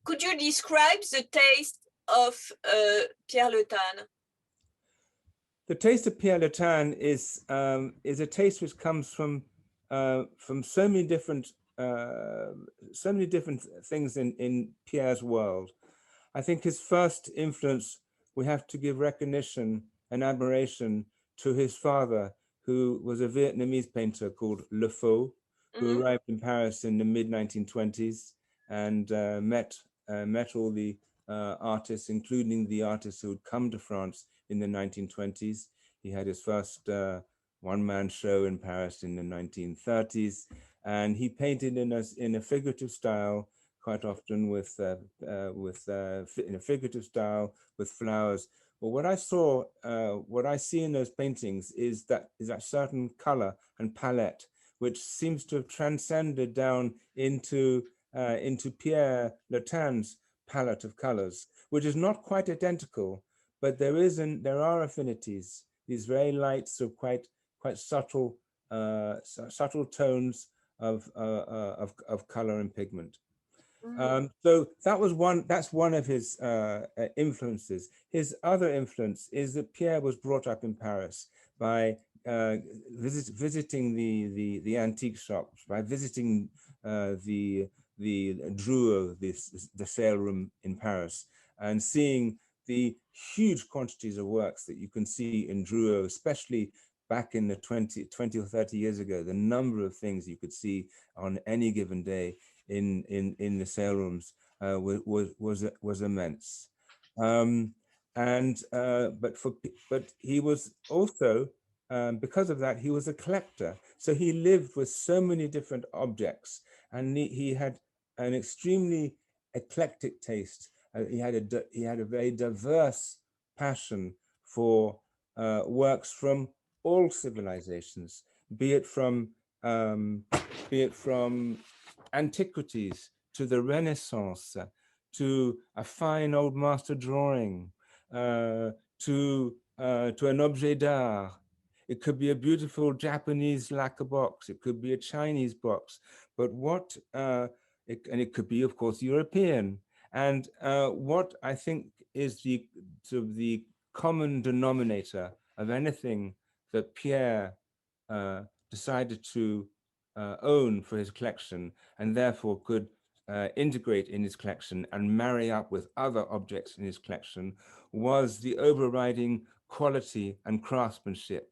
Could you describe the taste of Pierre Le Tan? The taste of Pierre Le Tan is a taste which comes from so many different things in Pierre's world. I think his first influence, we have to give recognition and admiration to his father, who was a Vietnamese painter called Le Faux, who arrived in Paris in the mid-1920s and met all the artists, including the artists who had come to France in the 1920s. He had his first one-man show in Paris in the 1930s, and he painted in a figurative style, quite often in a figurative style with flowers. But what I see in those paintings is that certain color and palette, which seems to have transcended down into Pierre Le Tan's palette of colors, which is not quite identical, but there are affinities. These very light, so quite subtle tones of color and pigment. So that's one of his influences. His other influence is that Pierre was brought up in Paris by visiting the antique shops, by visiting the Drouot, the sale room in Paris, and seeing the huge quantities of works that you can see in Drouot, especially back in the 20 or 30 years ago. The number of things you could see on any given day in the sale rooms was immense. But he was also, because of that, he was a collector. So he lived with so many different objects, and he had an extremely eclectic taste. He had a very diverse passion for works from all civilizations, be it from antiquities to the Renaissance, to a fine old master drawing, to an objet d'art. It could be a beautiful Japanese lacquer box. It could be a Chinese box. But it could be, of course, European. And what I think is the common denominator of anything that Pierre decided to own for his collection, and therefore could integrate in his collection and marry up with other objects in his collection, was the overriding quality and craftsmanship